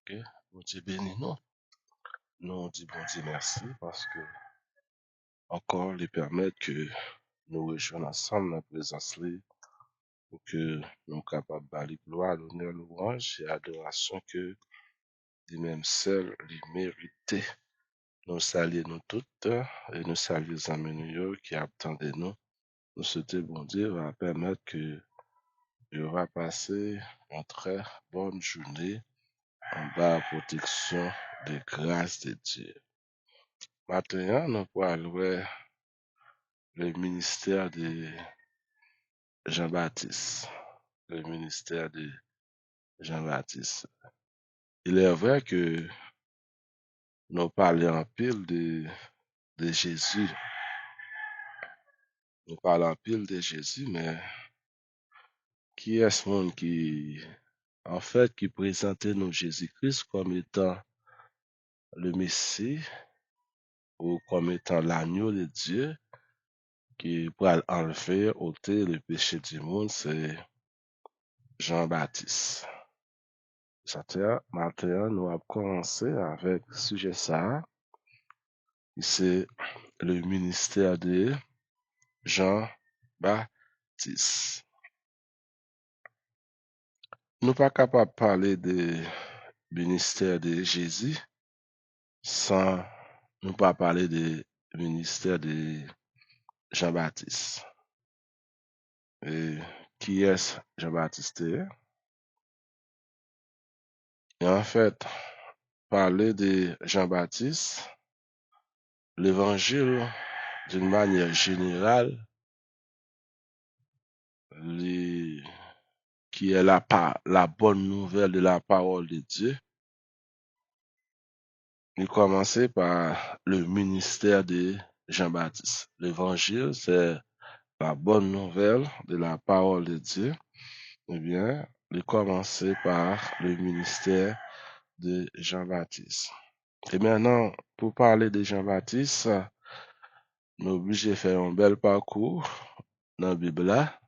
Ok, bon Dieu béni nous. Nous dit bon Dieu merci parce que encore les permettre que nous rejoignons ensemble dans la présence lui pour que nous capables de bâlir gloire, l'honneur, louange et adoration que lui-même seul lui méritait. Nous saluons nous toutes et nous saluons les amis nous qui attendent nous. Nous souhaitons bon Dieu va permettre que je va passer une très bonne journée en bas protection de grâce de Dieu. Maintenant, nous parlons le ministère de Jean-Baptiste. Le ministère de Jean-Baptiste. Il est vrai que nous parlons en pile de Jésus. Nous parlons en pile de Jésus, mais qui est ce monde qui, en fait, qui présentait nous Jésus-Christ comme étant le Messie ou comme étant l'agneau de Dieu qui pourrait enlever, ôter le péché du monde, c'est Jean-Baptiste. Maintenant, nous allons commencer avec le sujet ça, c'est le ministère de Jean-Baptiste. Nous ne sommes pas capables de parler du ministère de Jésus sans nous pas parler du ministère de Jean-Baptiste. Et qui est Jean-Baptiste? Et en fait, parler de Jean-Baptiste, l'évangile, d'une manière générale, qui est la bonne nouvelle de la parole de Dieu, il commençait par le ministère de Jean-Baptiste. L'évangile, c'est la bonne nouvelle de la parole de Dieu. Eh bien, il commençait par le ministère de Jean-Baptiste. Et maintenant, pour parler de Jean-Baptiste, nous sommes obligés de faire un bel parcours dans la Bible là,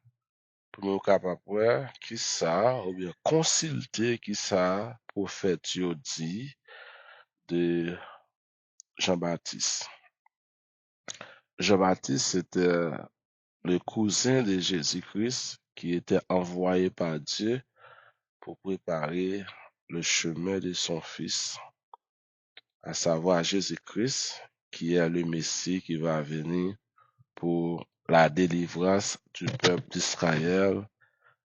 pour nous capables de voir qui ça, ou bien consulter qui ça, prophète yo dit de Jean-Baptiste. Jean-Baptiste, c'était le cousin de Jésus-Christ qui était envoyé par Dieu pour préparer le chemin de son fils, à savoir Jésus-Christ, qui est le Messie qui va venir pour la délivrance du peuple d'Israël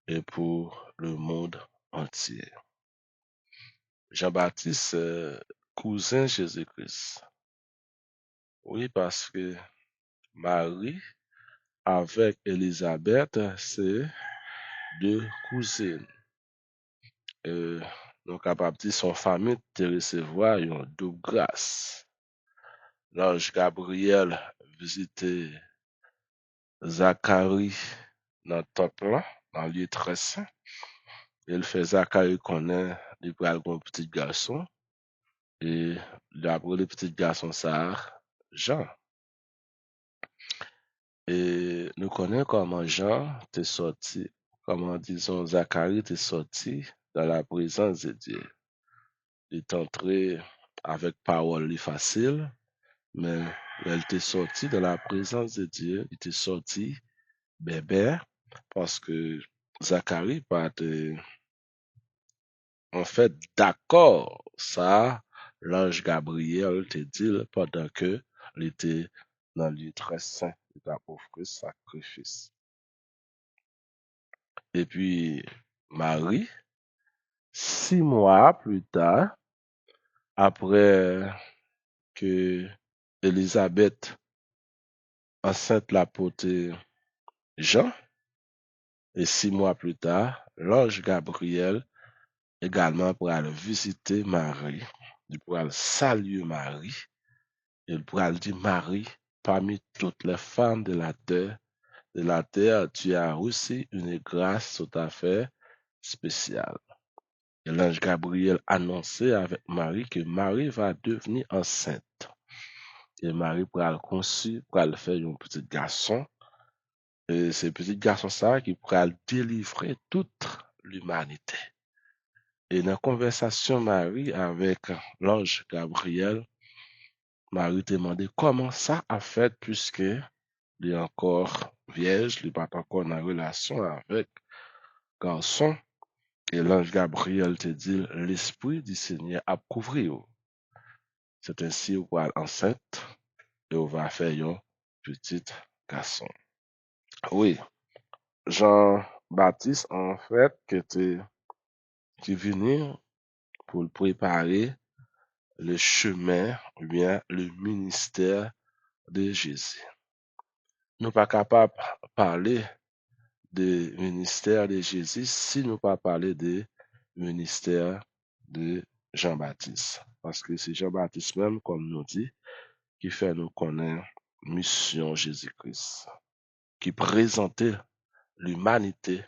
et pour le monde entier. Jean-Baptiste, cousin Jésus-Christ. Oui, parce que Marie avec Élisabeth, c'est deux cousines. Nous capables de dire son famille de recevoir une double grâce. L'ange Gabriel visitait Zacharie dans le temple, dans le lieu très saint. Il fait Zacharie connaître il pral un petit garçon. Et d'après le petit garçon ça, Jean. Et nous connaissons comment Jean est sorti, comment disons Zacharie est sorti dans la présence de Dieu. Il est entré avec parole facile, mais elle était sortie de la présence de Dieu, il était sorti bébé, parce que Zacharie pas été, en fait, d'accord, ça, l'ange Gabriel te dit pendant que il était dans le lieu très saint, il a offert sacrifice. Et puis, Marie, 6 mois plus tard, après que Élisabeth enceinte l'a porté Jean, et 6 mois plus tard, l'ange Gabriel également pour aller visiter Marie. Il pourra saluer Marie. Il pourra dire Marie, parmi toutes les femmes de la terre, tu as reçu une grâce tout à fait spéciale. Et l'ange Gabriel annonçait avec Marie que Marie va devenir enceinte. Et Marie pourra le conçu, pourra le faire un petit garçon. Et ce petit garçon ça qui pourra délivrer toute l'humanité. Et dans la conversation Marie avec l'ange Gabriel, Marie te demandé comment ça a fait puisque il est encore vierge, il n'est pas encore en relation avec garçon. Et l'ange Gabriel te dit, l'Esprit du Seigneur a couvert. C'est ainsi qu'on va enceinte et on va faire un petit garçon. Oui, Jean-Baptiste, en fait, qui est venu pour préparer le chemin ou bien le ministère de Jésus. Nous pas capables de parler de ministère de Jésus si nous pas parler de ministère de Jean-Baptiste. Parce que c'est Jean-Baptiste même, comme nous dit, qui fait nous connaître mission Jésus-Christ, qui présentait l'humanité,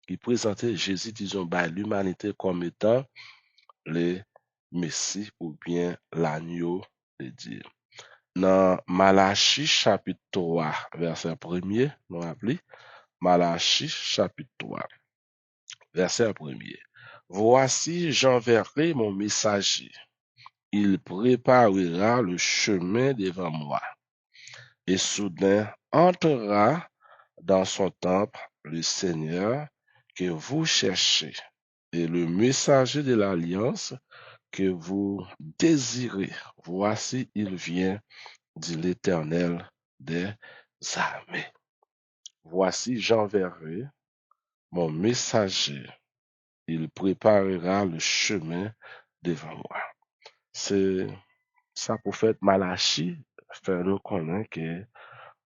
qui présentait Jésus, disons, l'humanité comme étant le Messie ou bien l'agneau de Dieu. Dans Malachie chapitre 3, verset 1er, nous rappelons, Malachie chapitre 3, verset 1er. Voici, j'enverrai mon messager. Il préparera le chemin devant moi. Et soudain entrera dans son temple le Seigneur que vous cherchez et le messager de l'alliance que vous désirez. Voici, il vient, dit l'Éternel des armées. Voici, j'enverrai mon messager. Il préparera le chemin devant moi. C'est ça, prophète Malachie fait nous connaître que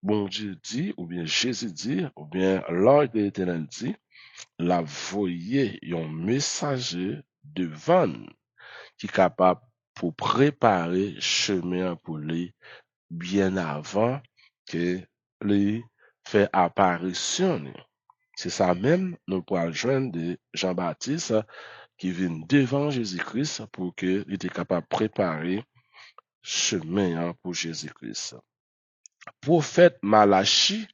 bon Dieu dit, ou bien Jésus dit, ou bien l'ange de l'Éternel dit, la voyez un messager devant nous qui est capable pour préparer chemin pour lui bien avant que lui fait apparition. C'est ça même, nous pourrons joindre de Jean-Baptiste qui vient devant Jésus-Christ pour qu'il était capable de préparer chemin pour Jésus-Christ. Prophète Malachie,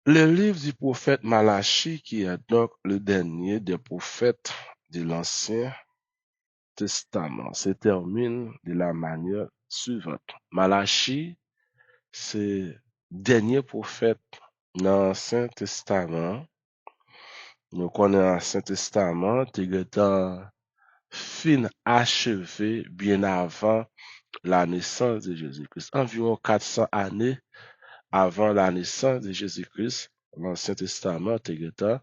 le livre du prophète Malachie, qui est donc le dernier des prophètes de l'Ancien Testament, se termine de la manière suivante. Malachie, c'est dernier prophète dans l'Ancien Testament. Nous connaissons l'Ancien Testament, étant fin achevé bien avant la naissance de Jésus-Christ. Environ 400 années avant la naissance de Jésus-Christ, l'Ancien Testament était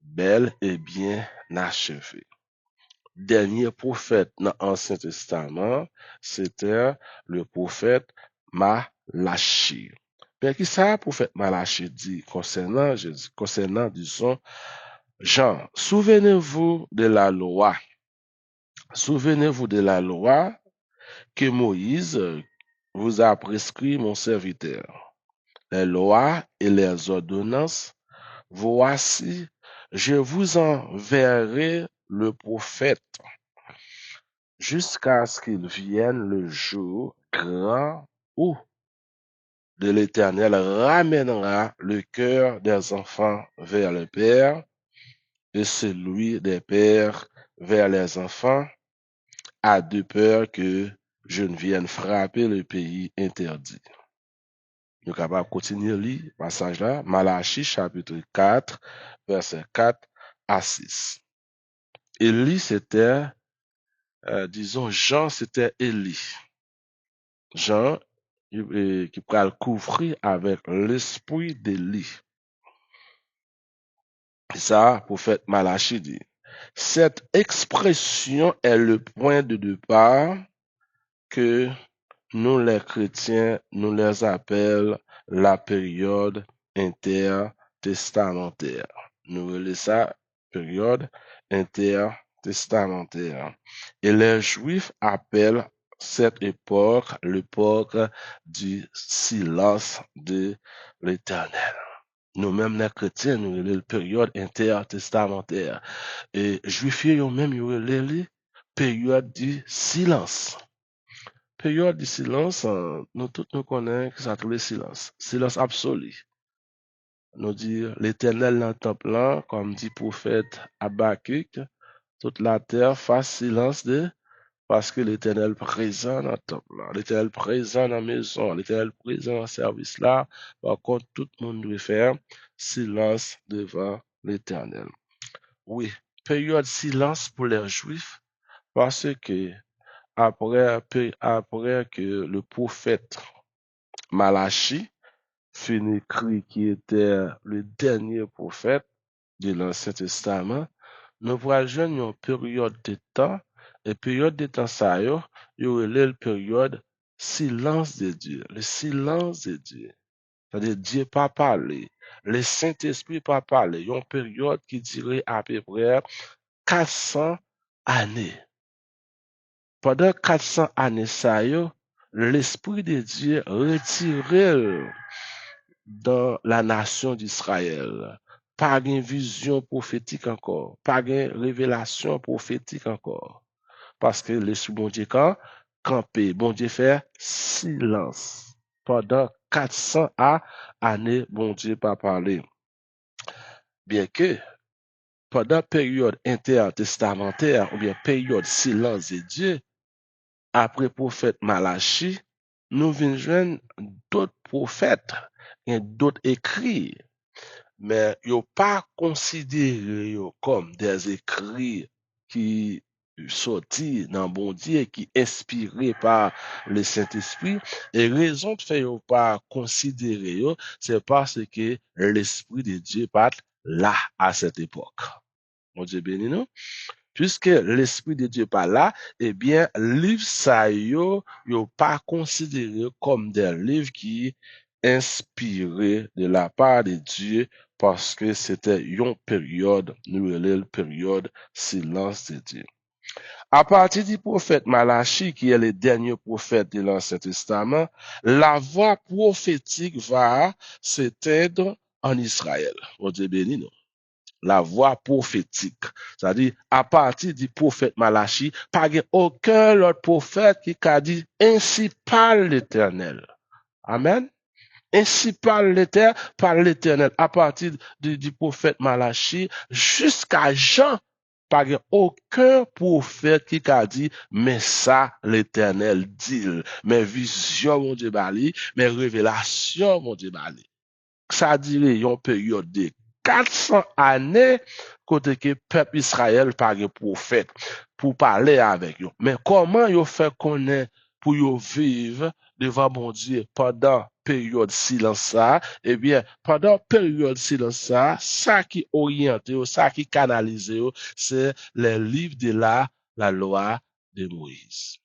bel et bien achevé. Dernier prophète dans l'Ancien Testament, c'était le prophète Malachie. Mais qui ça, le prophète Malachie dit concernant Jésus, concernant, disons, Jean? Souvenez-vous de la loi. Souvenez-vous de la loi que Moïse vous a prescrit, mon serviteur. Les lois et les ordonnances, voici, je vous enverrai le prophète jusqu'à ce qu'il vienne le jour grand où de l'Éternel ramènera le cœur des enfants vers le Père et celui des pères vers les enfants, à de peur que je ne vienne frapper le pays interdit. Nous sommes capables de continuer à lire le passage là, Malachie chapitre 4, verset 4 à 6. Élie, c'était, disons, Jean, c'était Élie. Jean, qui peut le couvrir avec l'esprit d'Élie. Ça, prophète Malachie dit. Cette expression est le point de départ que nous, les chrétiens, nous les appelons la période intertestamentaire. Nous relèvons ça, période intertestamentaire. Et les Juifs appellent cette époque l'époque du silence de l'Éternel. Nous-mêmes, les chrétiens, nous relèvons la période intertestamentaire. Et Juifs, eux-mêmes, ils relèvent la période du silence. Période du silence, nous tous nous connaissons que ça le silence. Silence absolu. Nous dit l'Éternel dans le temple là, comme dit prophète Habakkuk, toute la terre fasse silence parce que l'Éternel présent dans le temple là, l'Éternel présent dans la maison, l'Éternel présent dans le service là. Par contre, tout le monde doit faire silence devant l'Éternel. Oui, période silence pour les Juifs parce que après que le prophète Malachi finit écrit qui était le dernier prophète de l'Ancien Testament, nous voyons une période de temps, et période de temps ça y aurait la période silence de Dieu, le silence de Dieu. C'est-à-dire Dieu pas parlé, le Saint-Esprit pas parlé, une période qui dirait à peu près 400 années. Pendant 400 années ça l'Esprit de Dieu retiré dans la nation d'Israël. Pas de vision prophétique encore, pas de révélation prophétique encore. Parce que l'Esprit bon Dieu quand campé, bon Dieu fait silence. Pendant 400 années, bon Dieu pas parlé. Bien que pendant période intertestamentaire ou bien période silence de Dieu, après prophète Malachi, nous venons joindre d'autres prophètes et d'autres écrits, mais ils n'ont pas considéré comme des écrits qui sortis dans bon Dieu, qui inspirés par le Saint-Esprit. Et raison de faire pas considérer, c'est parce que l'Esprit de Dieu pas là à cette époque. Mon Dieu béni nous. Puisque l'Esprit de Dieu pas là, eh bien, livre ça yo pas considéré comme des livres qui inspirés de la part de Dieu parce que c'était une période, nous une période silence de Dieu. À partir du prophète Malachi, qui est le dernier prophète de l'Ancien Testament, la voix prophétique va s'éteindre en Israël. On Dieu béni nous. La voix prophétique. C'est-à-dire, à partir du prophète Malachi, pas aucun autre prophète qui a dit ainsi parle l'Éternel. Amen. Ainsi parle l'Éternel. À partir du prophète Malachi jusqu'à Jean, pas aucun prophète qui a dit, mais ça, l'Éternel dit, mes visions, mon Dieu, bali, mes révélations, mon Dieu, bali. Ça dirait une période de 400 années côté que peuple Israël par un prophète pour parler avec eux. Mais comment ils fait connaître pour eux vivre devant mon Dieu pendant période silence ça? Eh bien, pendant période silence ça qui oriente, ça qui canalise, c'est les livres de la loi de Moïse.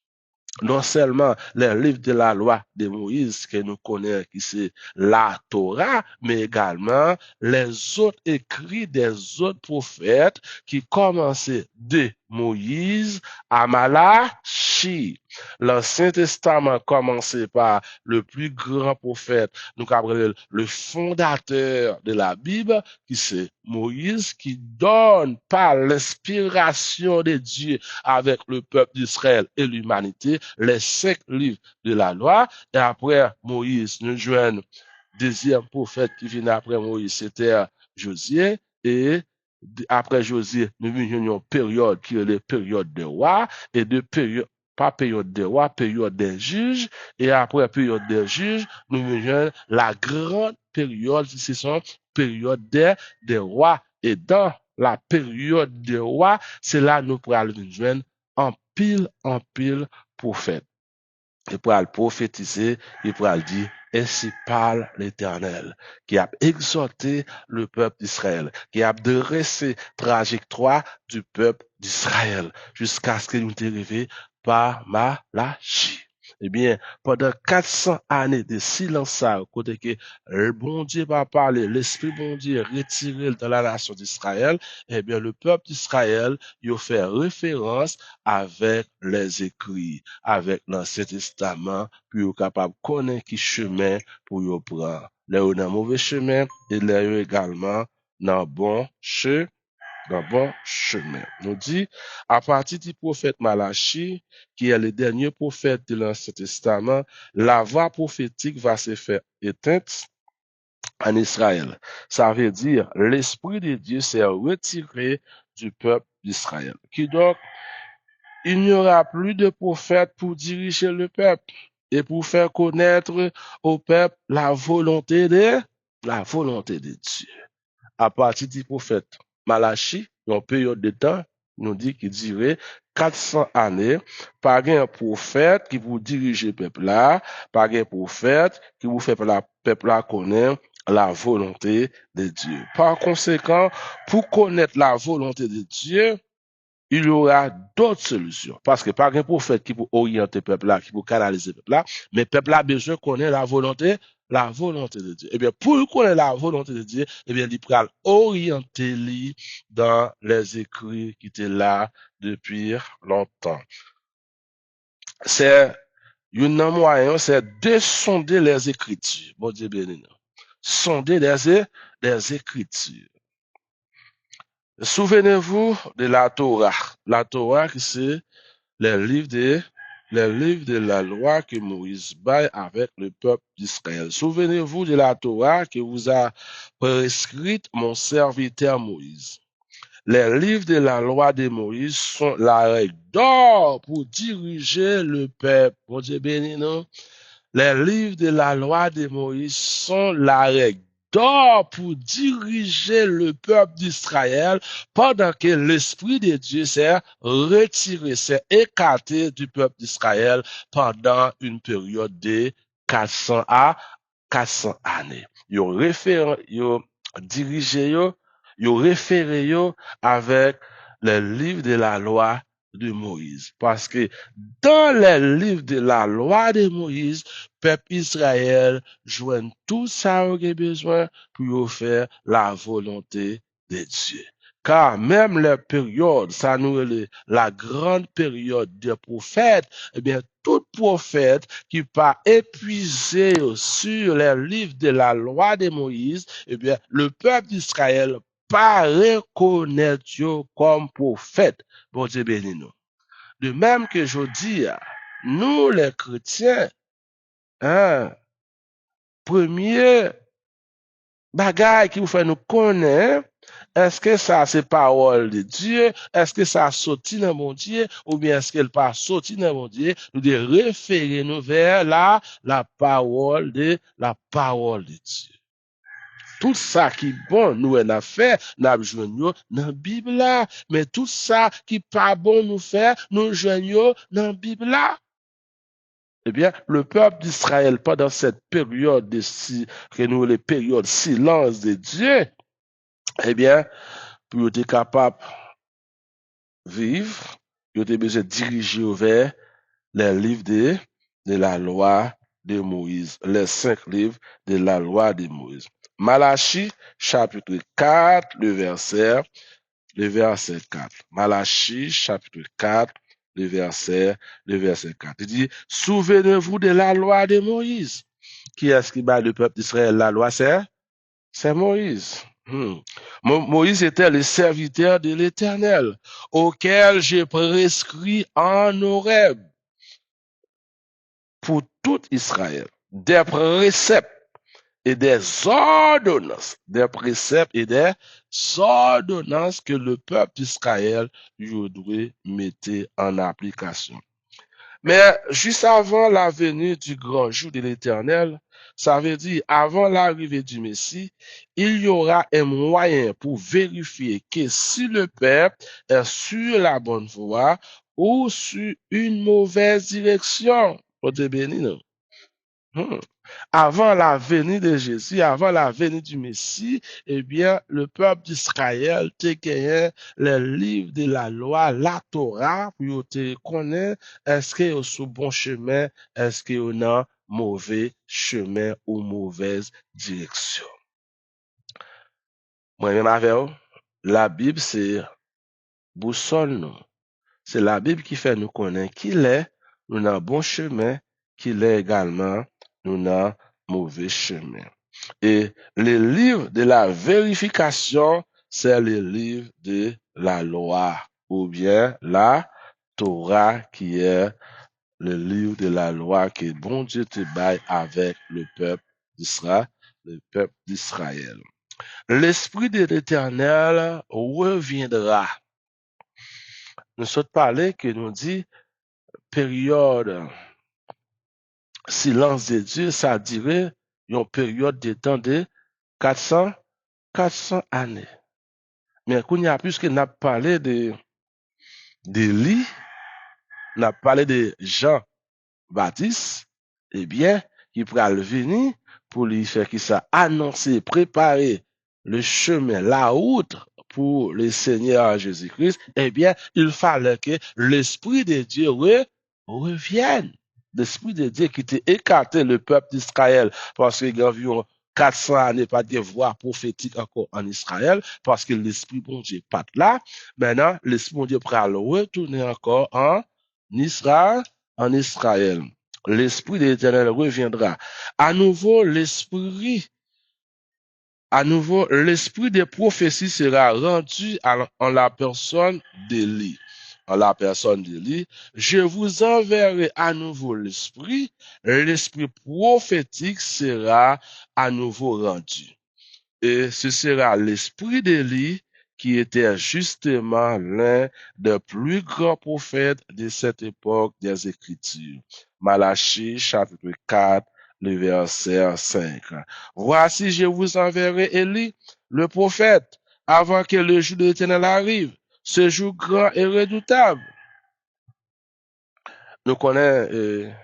Non seulement les livres de la loi de Moïse que nous connaissons, qui c'est la Torah, mais également les autres écrits des autres prophètes qui commençaient de Moïse à Malachi. L'Ancien Testament commençait par le plus grand prophète, nous appelons le fondateur de la Bible, qui c'est Moïse, qui donne par l'inspiration de Dieu avec le peuple d'Israël et l'humanité les 5 livres de la loi. Et après Moïse, nous joignons deuxième prophète qui vient après Moïse, c'était Josué. Et après Josué, nous venons une période qui est la période de roi et de période, pas période de roi, période des juges. Et après période des juges, nous venons la grande période, c'est son période des rois. Et dans la période des rois, c'est là nous pourrons joindre en pile prophète. Il pourra le prophétiser, il pourra le dire, ainsi parle l'Éternel, qui a exhorté le peuple d'Israël, qui a dressé trajectoire du peuple d'Israël, jusqu'à ce que nous arrivions par Malachi. Eh bien, pendant 400 années de silence, côté que le bon Dieu va parler, l'Esprit bon Dieu retiré dans la nation d'Israël, eh bien, le peuple d'Israël, il fait référence avec les écrits, avec l'Ancien Testament, puis vous capable de connaître qui chemin pour vous prendre. Là, vous dans mauvais chemin, et là, vous également dans bon chemin. Nous dit, à partir du prophète Malachi, qui est le dernier prophète de l'Ancien Testament, la voix prophétique va se faire éteinte en Israël. Ça veut dire l'Esprit de Dieu s'est retiré du peuple d'Israël. Qui donc, il n'y aura plus de prophète pour diriger le peuple et pour faire connaître au peuple la volonté de Dieu. À partir du prophète Malachi, une période de temps, nous dit qu'il dirait 400 années, pas un prophète qui vous dirige le peuple là, pas un prophète qui vous fait le peuple là connaître la volonté de Dieu. Par conséquent, pour connaître la volonté de Dieu, il y aura d'autres solutions. Parce que pas un prophète qui peut orienter le peuple là, qui peut canaliser le peuple là, mais le peuple là a besoin de connaître la volonté de Dieu. Eh bien, pour connaître la volonté de Dieu, eh bien, il peut orienter lui dans les écrits qui étaient là depuis longtemps. C'est un moyen, c'est de sonder les écritures. Bon Dieu béni. Sonder les écritures. Souvenez-vous de la Torah. La Torah, c'est les livres de la loi que Moïse baille avec le peuple d'Israël. Souvenez-vous de la Torah que vous a prescrite mon serviteur Moïse. Les livres de la loi de Moïse sont la règle d'or pour diriger le peuple. Bon Dieu béni, non? Les livres de la loi de Moïse sont la règle d'or pour diriger le peuple d'Israël pendant que l'Esprit de Dieu s'est retiré, s'est écarté du peuple d'Israël pendant une période de 400 à 400 années. Yo référé, yo dirigé yo référé yo avec les livres de la loi de Moïse. Parce que dans les livres de la loi de Moïse, peuple Israël joigne tout ça qu'il a besoin pour faire la volonté de Dieu. Car même les périodes, ça nous est la grande période des prophètes, eh bien, tout prophète qui pas épuisé sur les livres de la loi de Moïse, eh bien, le peuple d'Israël pas reconnaître Dieu comme prophète. Bon Dieu béni nous. De même que je dis, nous les chrétiens, hein, premier bagage qui vous fait nous connaître, est-ce que ça c'est parole de Dieu, est-ce que ça sorti dans mon Dieu, ou bien est-ce qu'elle pas sorti dans mon Dieu, nous de référer nous vers la parole de Dieu. Tout ça qui est bon, nous en a fait, nous joignons dans la Bible là. Mais tout ça qui pas bon nous faire, nous joignons dans la Bible là. Eh bien, le peuple d'Israël, pendant cette période que nous les périodes silence de Dieu, eh bien, pour être capable de vivre, il était besoin de diriger vers les livres de la loi de Moïse, les 5 livres de la loi de Moïse. Malachie, chapitre 4, le verset 4. Malachie, chapitre 4, le verset 4. Il dit, souvenez-vous de la loi de Moïse. Qui est-ce qui bat le peuple d'Israël? La loi, c'est Moïse. Moïse était le serviteur de l'Éternel, auquel j'ai prescrit en Horeb pour tout Israël des préceptes et des ordonnances, des préceptes et des ordonnances que le peuple d'Israël doit mettre en application. Mais juste avant la venue du grand jour de l'Éternel, ça veut dire avant l'arrivée du Messie, il y aura un moyen pour vérifier que si le peuple est sur la bonne voie ou sur une mauvaise direction. Oh, Dieu béni, non? Avant la venue de Jésus, avant la venue du Messie, eh bien, le peuple d'Israël te gagné les livres de la loi, la Torah, pour te connaître est-ce que est sous bon chemin, est-ce que est dans mauvais chemin ou mauvaise direction. Moi-même avec vous, la Bible, c'est boussole, nous. C'est la Bible qui fait nous connaître qu'il est, nous dans bon chemin, qu'il est également, nous dans mauvais chemin. Et les livres de la vérification, c'est les livres de la loi, ou bien la Torah qui est le livre de la loi que bon Dieu te baille avec le peuple d'Israël, le peuple d'Israël. L'Esprit de l'Éternel reviendra. Nous sommes parlé que nous dit période silence de Dieu, ça dirait une période de temps de 400 années. Mais qu'on y a plus que n'a parlé d'Élie, n'a parlé de Jean-Baptiste, eh bien, il pourra le venir pour lui faire qui ça annoncer, préparer le chemin, la route pour le Seigneur Jésus-Christ, eh bien, il fallait que l'Esprit de Dieu revienne. L'Esprit de Dieu qui était écarté le peuple d'Israël parce qu'il y a environ 400 années pas de voix prophétique encore en Israël parce que l'Esprit bon Dieu pas là. Maintenant, l'Esprit bon Dieu pourra le retourner encore en Israël, L'Esprit de l'Éternel reviendra. À nouveau, l'esprit des prophéties sera rendu en la personne d'Élie. En la personne d'Élie, je vous enverrai à nouveau l'esprit prophétique sera à nouveau rendu. Et ce sera l'esprit d'Élie qui était justement l'un des plus grands prophètes de cette époque des Écritures. Malachie, chapitre 4, le verset 5. Voici, je vous enverrai Élie, le prophète, avant que le jour de l'Éternel arrive, ce jour grand et redoutable. Nous connaissons,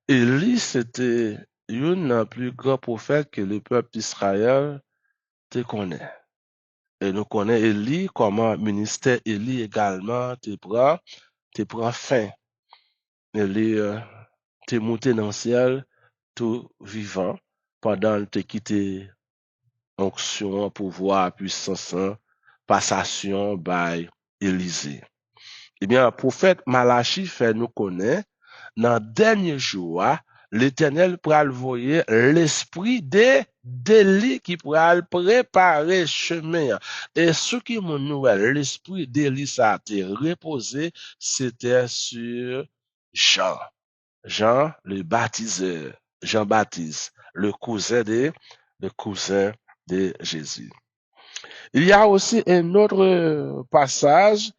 Élie, c'était une des plus grands prophètes que le peuple d'Israël te connaît. Et nous connaissons Élie, comment ministère Élie également te prend fin. Élie te monté dans le ciel tout vivant pendant que te quitté onction, pouvoir, puissance, passation by Élisée. Eh bien, le prophète Malachie fait nous connaître, dans le dernier jour, l'Éternel pourra le voyer l'esprit d'Élie qui pourra préparer chemin. Et ce qui est mon nouvelle, l'esprit d'Élie, ça a été reposé, c'était sur Jean. Jean, le baptiseur. Jean-Baptiste, le cousin de Jésus. Il y a aussi un autre passage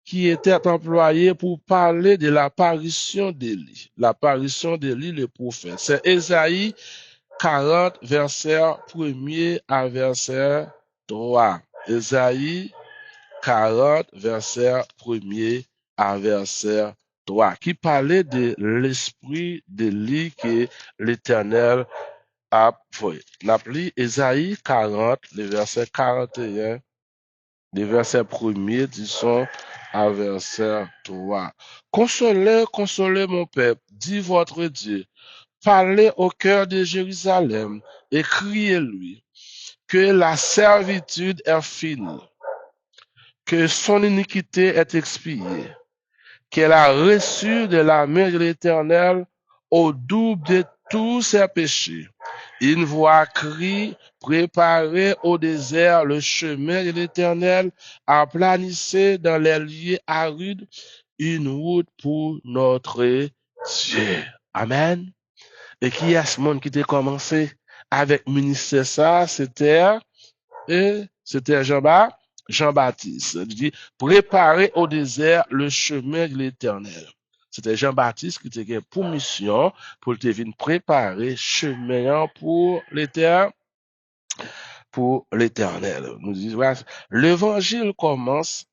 qui était employé pour parler de l'apparition d'Élie. L'apparition d'Élie, le prophète. C'est Ésaïe 40, verset 1er à verset 3. Ésaïe 40, verset 1er à verset 3, qui parlait de l'esprit d'Élie que l'Éternel a fait. L'appli Ésaïe 40, le verset 41, le verset 1er, disons, à verset 3. Consolez, consolez mon peuple, dit votre Dieu. Parlez au cœur de Jérusalem et criez-lui que la servitude est finie, que son iniquité est expiée, qu'elle a reçu de la main de l'Éternel au double de tous ses péchés. Une voix crie, préparez au désert le chemin de l'Éternel, aplanissez dans les lieux arides une route pour notre Dieu. Amen. Et qui est ce monde qui t'a commencé avec ministère ça, c'était Jean-Baptiste. Il dit, préparez au désert le chemin de l'Éternel. C'était Jean-Baptiste qui était pour mission, pour te venir préparer chemin pour l'Éternel. Nous disons, voilà, l'évangile commence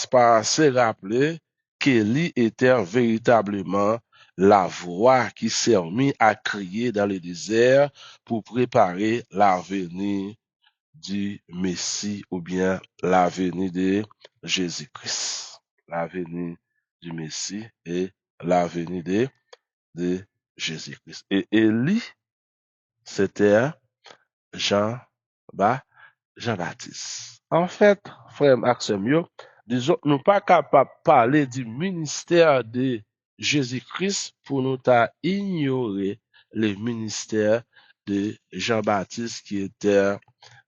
par se rappeler qu'Élie était véritablement la voix qui s'est mise à crier dans le désert pour préparer la venue du Messie ou bien la venue de Jésus-Christ. La venue du Messie et la venue de Jésus-Christ. Et Élie, c'était Jean-Baptiste. En fait, frère Maxime, disons, nous pas capables de parler du ministère de Jésus-Christ pour nous ignorer le ministère de Jean-Baptiste qui était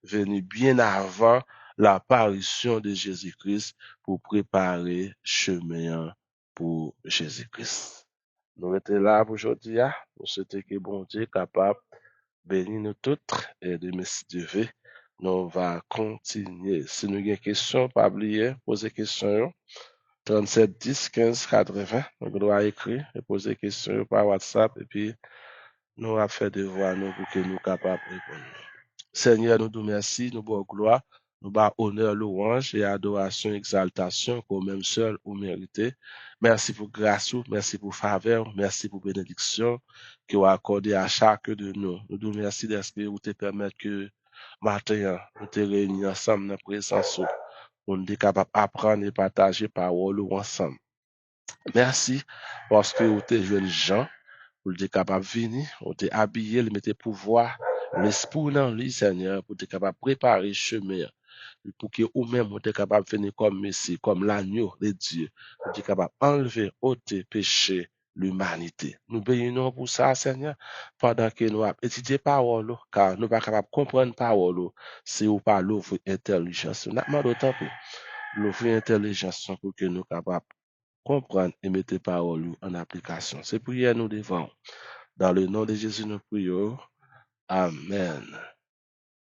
venu bien avant l'apparition de Jésus-Christ pour préparer chemin pour Jésus-Christ. Nous étions là pour aujourd'hui. Nous souhaitons que bon Dieu capable de bénir nous toutes et de merci Dieu veut. Nous va continuer. Si nous avons des questions, pas oublier, poser questions. 37 10 15 80. Nous doit écrire et poser questions par WhatsApp et puis nous va faire devoir nous pour que nous capables de répondre. Seigneur, nous te remercions, nous vous gloire, nous bas honneur, louange et adoration, exaltation qu'au même seul ou mérité. Merci pour grâce, merci pour faveur, merci pour bénédiction que vous accordez à chacun de nous. Nous te remercions d'être que vous te permettez que matin, nous te réunis ensemble dans la présence pour nous être capables d'apprendre et partager parole ensemble. Merci parce que vous êtes jeunes gens. Pour être capable de venir, on t'est habillé, le mettre pouvoir, l'esprit dans lui, Seigneur, pour être capable de préparer le chemin, pour que ou même on t'est capable de venir comme Messie, comme l'agneau de Dieu, pour être capable d'enlever, ôter, péché, l'humanité. Nous bénissons pour ça, Seigneur, pendant que nous étudions parole, car nous ne sommes pas capables de comprendre parole, si nous pas l'ouvrir intelligence. Nous avons d'autant plus l'ouvrir intelligence pour que nous soyons capables de comprendre et mettre parole en application. C'est pour nous devant. Dans le nom de Jésus, nous prions. Amen.